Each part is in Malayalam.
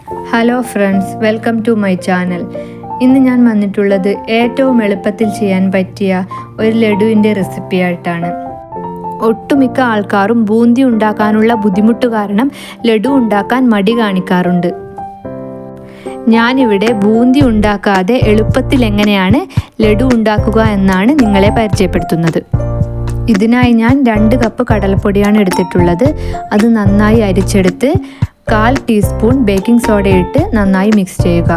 Hello friends, welcome to my channel. ഇന്ന് ഞാൻ വന്നിട്ടുള്ളത് ഏറ്റവും എളുപ്പത്തിൽ ചെയ്യാൻ പറ്റിയ ഒരു ലഡുവിൻ്റെ റെസിപ്പി ആയിട്ടാണ്. ഒട്ടുമിക്ക ആൾക്കാരും ബൂന്തി ഉണ്ടാക്കാനുള്ള ബുദ്ധിമുട്ട് കാരണം ലഡു ഉണ്ടാക്കാൻ മടി കാണിക്കാറുണ്ട്. ഞാനിവിടെ ബൂന്തി ഉണ്ടാക്കാതെ എളുപ്പത്തിൽ എങ്ങനെയാണ് ലഡു ഉണ്ടാക്കുക എന്നാണ് നിങ്ങളെ പരിചയപ്പെടുത്തുന്നത്. ഇതിനായി ഞാൻ 2 കപ്പ് കടലപ്പൊടിയാണ് എടുത്തിട്ടുള്ളത്. അത് നന്നായി അരിച്ചെടുത്ത് 1/4 ടീസ്പൂൺ ബേക്കിംഗ് സോഡ ഇട്ട് നന്നായി മിക്സ് ചെയ്യുക.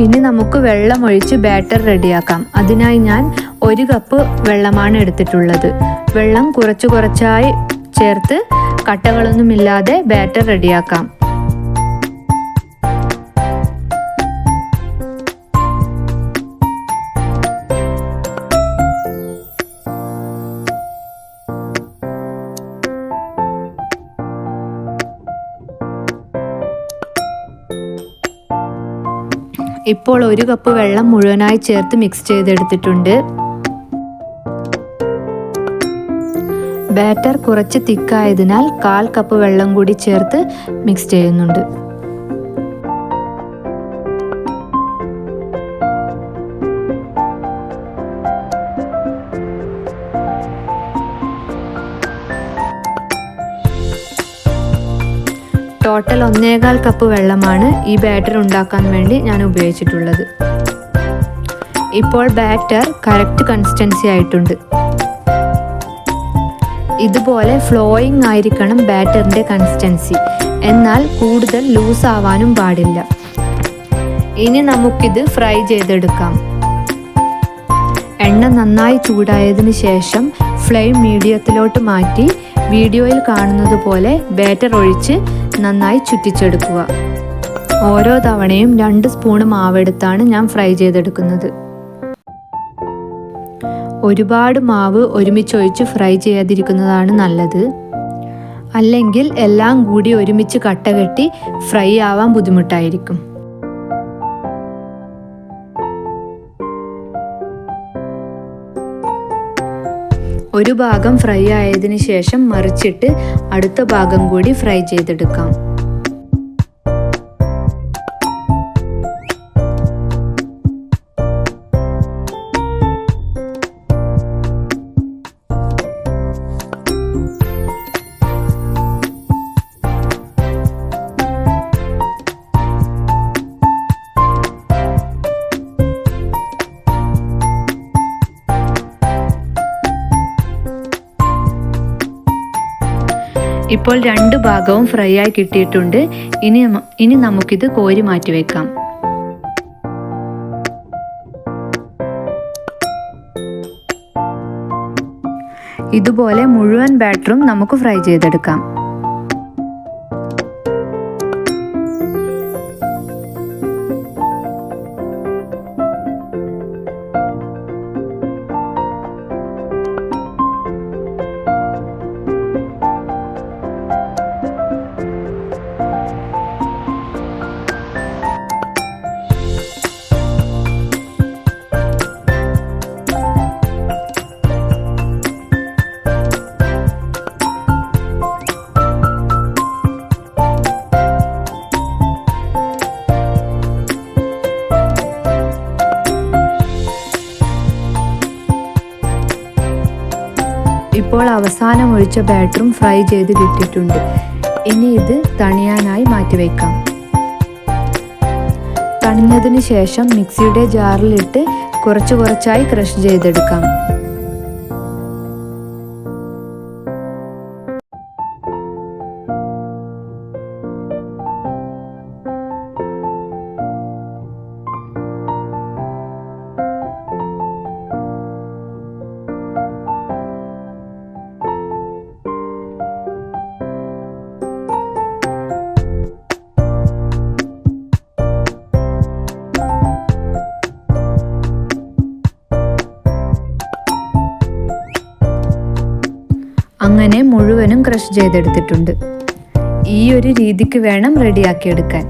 ഇനി നമുക്ക് വെള്ളം ഒഴിച്ച് ബാറ്റർ റെഡിയാക്കാം. അതിനായി ഞാൻ 1 കപ്പ് വെള്ളമാണ് എടുത്തിട്ടുള്ളത്. വെള്ളം കുറച്ചായി ചേർത്ത് കട്ടകളൊന്നുമില്ലാതെ ബാറ്റർ റെഡിയാക്കാം. ഇപ്പോൾ 1 കപ്പ് വെള്ളം മുഴുവനായി ചേർത്ത് മിക്സ് ചെയ്തെടുത്തിട്ടുണ്ട്. ബാറ്റർ കുറച്ച് തിക്കായതിനാൽ 1/4 കപ്പ് വെള്ളം കൂടി ചേർത്ത് മിക്സ് ചെയ്യുന്നുണ്ട്. ടോട്ടൽ 1.25 കപ്പ് വെള്ളമാണ് ഈ ബാറ്റർ ഉണ്ടാക്കാൻ വേണ്ടി ഞാൻ ഉപയോഗിച്ചിട്ടുള്ളത്. ഇപ്പോൾ ബാറ്റർ കറക്റ്റ് കൺസിസ്റ്റൻസി ആയിട്ടുണ്ട്. ഇതുപോലെ ഫ്ലോയിങ് ആയിരിക്കണം ബാറ്ററിൻ്റെ കൺസിസ്റ്റൻസി, എന്നാൽ കൂടുതൽ ലൂസ് ആവാനും പാടില്ല. ഇനി നമുക്കിത് ഫ്രൈ ചെയ്തെടുക്കാം. എണ്ണ നന്നായി ചൂടായതിനു ശേഷം ഫ്ലെയിം മീഡിയത്തിലോട്ട് മാറ്റി വീഡിയോയിൽ കാണുന്നത് പോലെ ബാറ്റർ ഒഴിച്ച് നന്നായി ചുറ്റിച്ചെടുക്കുക. ഓരോ തവണയും 2 സ്പൂൺ മാവെടുത്താണ് ഞാൻ ഫ്രൈ ചെയ്തെടുക്കുന്നത്. ഒരുപാട് മാവ് ഒരുമിച്ചൊഴിച്ച് ഫ്രൈ ചെയ്യാതിരിക്കുന്നതാണ് നല്ലത്. അല്ലെങ്കിൽ എല്ലാം കൂടി ഒരുമിച്ച് കട്ട കെട്ടി ഫ്രൈ ആവാൻ ബുദ്ധിമുട്ടായിരിക്കും. ഒരു ഭാഗം ഫ്രൈ ആയതിനു ശേഷം മറിച്ചിട്ട് അടുത്ത ഭാഗം കൂടി ഫ്രൈ ചെയ്തെടുക്കാം. ഇപ്പോൾ 2 ഭാഗവും ഫ്രൈ ആയി കിട്ടിയിട്ടുണ്ട്. ഇനി നമുക്കിത് കോരി മാറ്റി വെക്കാം. ഇതുപോലെ മുഴുവൻ ബാറ്ററും നമുക്ക് ഫ്രൈ ചെയ്തെടുക്കാം. ഇപ്പോൾ അവസാനം ഒഴിച്ച ബാറ്ററും ഫ്രൈ ചെയ്ത് കിട്ടിയിട്ടുണ്ട്. ഇനി ഇത് തണിയാനായി മാറ്റിവെക്കാം. തണിഞ്ഞതിന് ശേഷം മിക്സിയുടെ ജാറിലിട്ട് കുറച്ചായി ക്രഷ് ചെയ്തെടുക്കാം. അങ്ങനെ മുഴുവനും ക്രഷ് ചെയ്തെടുത്തിട്ടുണ്ട്. ഈ ഒരു രീതിക്ക് വേണം റെഡിയാക്കിയെടുക്കാൻ.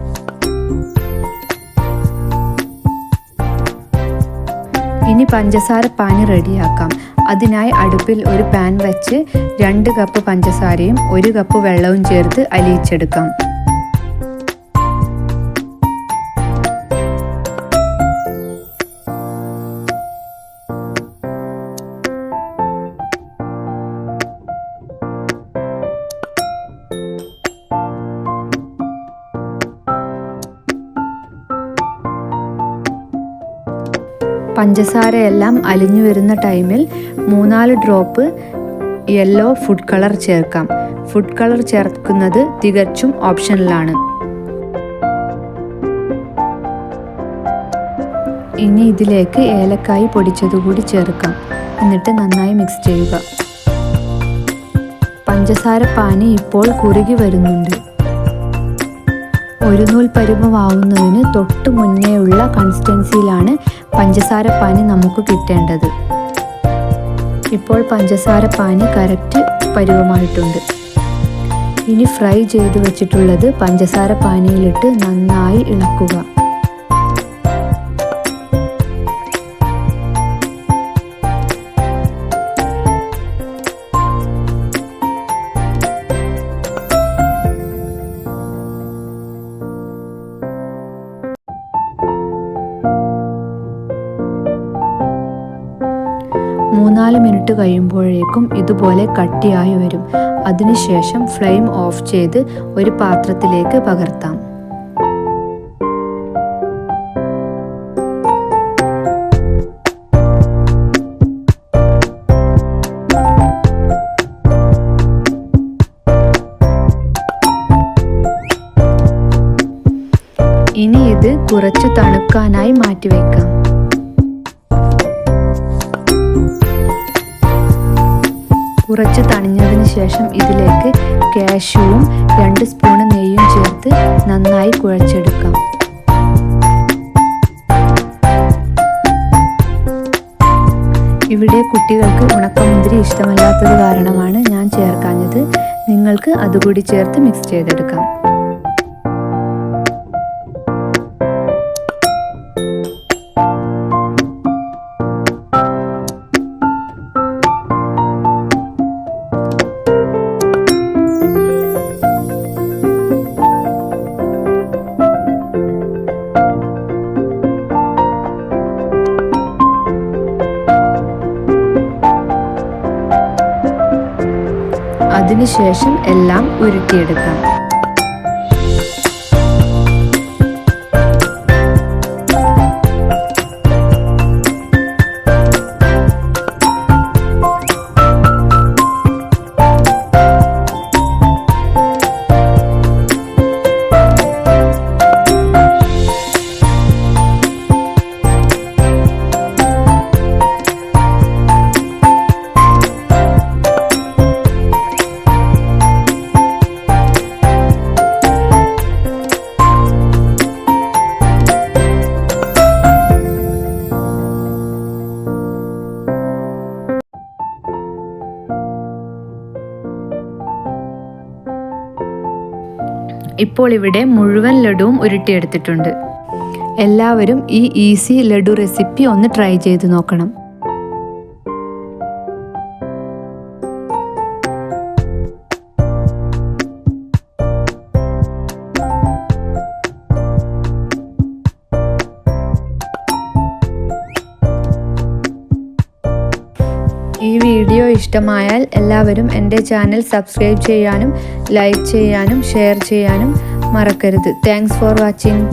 ഇനി പഞ്ചസാര പാനി റെഡിയാക്കാം. അതിനായി അടുപ്പിൽ ഒരു പാൻ വെച്ച് 2 കപ്പ് പഞ്ചസാരയും 1 കപ്പ് വെള്ളവും ചേർത്ത് അലിയിച്ചെടുക്കാം. പഞ്ചസാരയെല്ലാം അലിഞ്ഞു വരുന്ന ടൈമിൽ 3-4 ഡ്രോപ്പ് യെല്ലോ ഫുഡ് കളർ ചേർക്കാം. ഫുഡ് കളർ ചേർക്കുന്നത് തികച്ചും ഓപ്ഷണലാണ്. ഇനി ഇതിലേക്ക് ഏലക്കായി പൊടിച്ചതുകൂടി ചേർക്കാം. എന്നിട്ട് നന്നായി മിക്സ് ചെയ്യുക. പഞ്ചസാര പാനി ഇപ്പോൾ കുറുകി വരുന്നുണ്ട്. ഒരു നൂൽ പരുവമാവുന്നതിന് തൊട്ട് മുന്നേ ഉള്ള കൺസിസ്റ്റൻസിയിലാണ് പഞ്ചസാര പാനി നമുക്ക് കിട്ടേണ്ടത്. ഇപ്പോൾ പഞ്ചസാര പാനി കറക്റ്റ് പരുവമായിട്ടുണ്ട്. ഇനി ഫ്രൈ ചെയ്ത് വെച്ചിട്ടുള്ളത് പഞ്ചസാര പാനിയിലിട്ട് നന്നായി ഇളക്കുക. മൂന്നാല് മിനിറ്റ് കഴിയുമ്പോഴേക്കും ഇതുപോലെ കട്ടിയായി വരും. അതിനുശേഷം ഫ്ലെയിം ഓഫ് ചെയ്ത് ഒരു പാത്രത്തിലേക്ക് പകർത്താം. ഇനി ഇത് കുറച്ച് തണുക്കാനായി മാറ്റിവെക്കാം. കുറച്ച് തണിഞ്ഞതിന് ശേഷം ഇതിലേക്ക് കാഷ്യൂവും 2 സ്പൂൺ നെയ്യും ചേർത്ത് നന്നായി കുഴച്ചെടുക്കാം. ഇവിടെ കുട്ടികൾക്ക് ഉണക്കമുന്തിരി ഇഷ്ടമല്ലാത്തത് കാരണമാണ് ഞാൻ ചേർക്കാഞ്ഞത്. നിങ്ങൾക്ക് അതുകൂടി ചേർത്ത് മിക്സ് ചെയ്തെടുക്കാം. അതിനുശേഷം എല്ലാം ഉരുട്ടിയെടുക്കാം. ഇപ്പോൾ ഇവിടെ മുഴുവൻ ലഡുവും ഉരുട്ടിയെടുത്തിട്ടുണ്ട്. എല്ലാവരും ഈ ഈസി ലഡു റെസിപ്പി ഒന്ന് ട്രൈ ചെയ്ത് നോക്കണം. ഈ വീഡിയോ ഇഷ്ടമായാൽ എല്ലാവരും എൻ്റെ ചാനൽ സബ്സ്ക്രൈബ് ചെയ്യാനും ലൈക്ക് ചെയ്യാനും ഷെയർ ചെയ്യാനും മറക്കരുത്. Thanks for watching.